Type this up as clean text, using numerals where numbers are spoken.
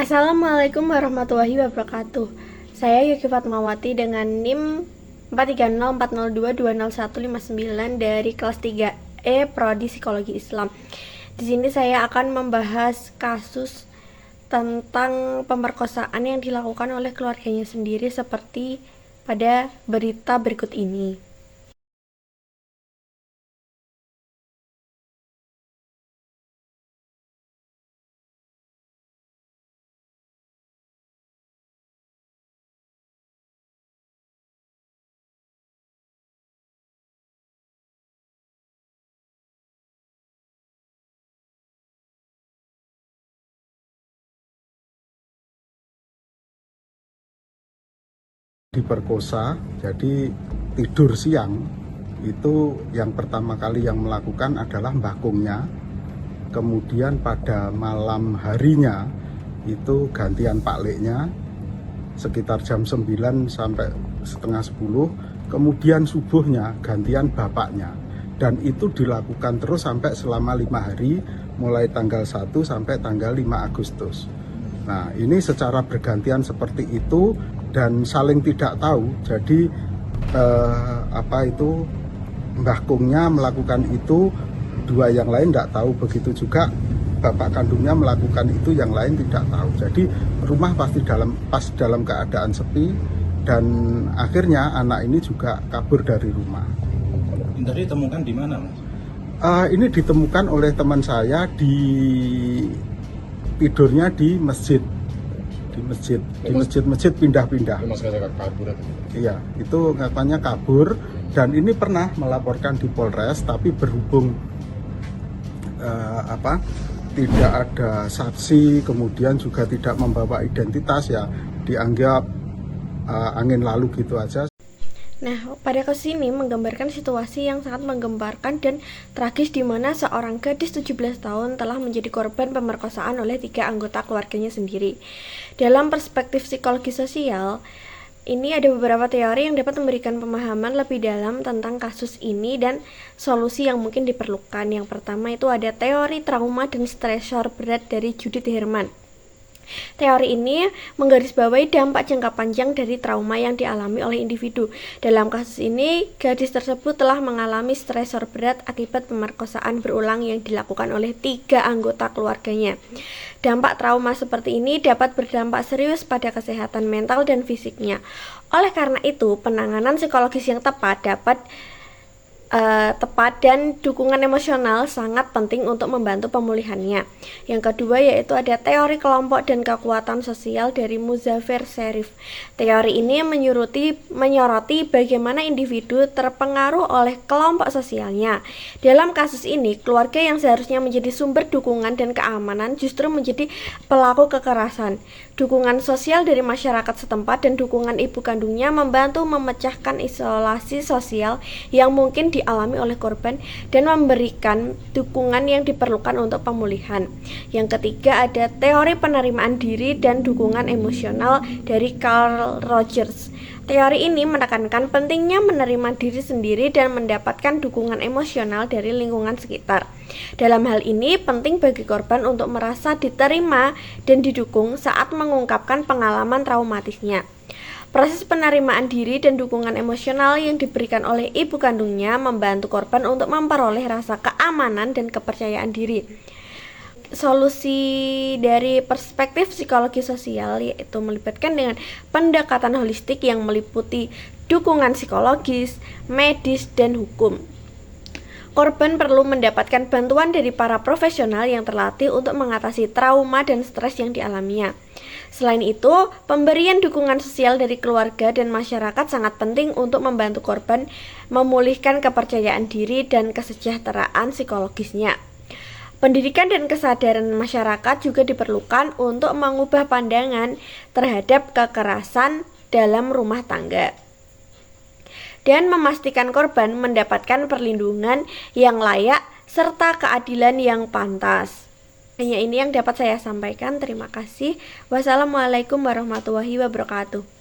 Assalamualaikum warahmatullahi wabarakatuh. Saya Yuki Fatmawati dengan NIM 43040220159 dari kelas 3E Prodi Psikologi Islam. Di sini saya akan membahas kasus tentang pemerkosaan yang dilakukan oleh keluarganya sendiri seperti pada berita berikut ini. Diperkosa, jadi tidur siang itu yang pertama kali yang melakukan adalah mbakungnya. Kemudian pada malam harinya itu gantian Pak Leknya sekitar jam 9 sampai setengah 10. Kemudian subuhnya gantian bapaknya, dan itu dilakukan terus sampai selama 5 hari, mulai tanggal 1 sampai tanggal 5 Agustus. Nah, ini secara bergantian seperti itu dan saling tidak tahu. Jadi Mbah Kungnya melakukan itu, dua yang lain tidak tahu. Begitu juga bapak kandungnya melakukan itu, yang lain tidak tahu. Jadi rumah pasti dalam keadaan sepi, dan akhirnya anak ini juga kabur dari rumah. Tadi ditemukan di mana, Mas? Ini ditemukan oleh teman saya tidurnya di masjid. Di masjid pindah-pindah. Mas kabur itu? Iya, itu katanya kabur, dan ini pernah melaporkan di Polres, tapi berhubung tidak ada saksi, kemudian juga tidak membawa identitas, ya dianggap angin lalu gitu aja. Nah, pada kasus ini menggambarkan situasi yang sangat menggemparkan dan tragis di mana seorang gadis 17 tahun telah menjadi korban pemerkosaan oleh 3 anggota keluarganya sendiri. Dalam perspektif psikologi sosial, ini ada beberapa teori yang dapat memberikan pemahaman lebih dalam tentang kasus ini dan solusi yang mungkin diperlukan. Yang pertama itu ada teori trauma dan stresor berat dari Judith Herman. Teori ini menggarisbawahi dampak jangka panjang dari trauma yang dialami oleh individu. Dalam kasus ini, gadis tersebut telah mengalami stresor berat akibat pemerkosaan berulang yang dilakukan oleh 3 anggota keluarganya. Dampak trauma seperti ini dapat berdampak serius pada kesehatan mental dan fisiknya. Oleh karena itu, penanganan psikologis yang tepat dan dukungan emosional sangat penting untuk membantu pemulihannya. Yang kedua yaitu ada teori kelompok dan kekuatan sosial dari Muzaffar Sherif. Teori ini menyoroti bagaimana individu terpengaruh oleh kelompok sosialnya. Dalam kasus ini, keluarga yang seharusnya menjadi sumber dukungan dan keamanan justru menjadi pelaku kekerasan. Dukungan sosial dari masyarakat setempat dan dukungan ibu kandungnya membantu memecahkan isolasi sosial yang mungkin dialami oleh korban dan memberikan dukungan yang diperlukan untuk pemulihan. Yang ketiga ada teori penerimaan diri dan dukungan emosional dari Carl Rogers. Teori ini menekankan pentingnya menerima diri sendiri dan mendapatkan dukungan emosional dari lingkungan sekitar. Dalam hal ini, penting bagi korban untuk merasa diterima dan didukung saat mengungkapkan pengalaman traumatisnya. Proses penerimaan diri dan dukungan emosional yang diberikan oleh ibu kandungnya membantu korban untuk memperoleh rasa keamanan dan kepercayaan diri. Solusi dari perspektif psikologi sosial yaitu melibatkan dengan pendekatan holistik yang meliputi dukungan psikologis, medis, dan hukum. Korban perlu mendapatkan bantuan dari para profesional yang terlatih untuk mengatasi trauma dan stres yang dialaminya. Selain itu, pemberian dukungan sosial dari keluarga dan masyarakat sangat penting untuk membantu korban memulihkan kepercayaan diri dan kesejahteraan psikologisnya. Pendidikan dan kesadaran masyarakat juga diperlukan untuk mengubah pandangan terhadap kekerasan dalam rumah tangga dan memastikan korban mendapatkan perlindungan yang layak serta keadilan yang pantas. Hanya ini yang dapat saya sampaikan. Terima kasih. Wassalamualaikum warahmatullahi wabarakatuh.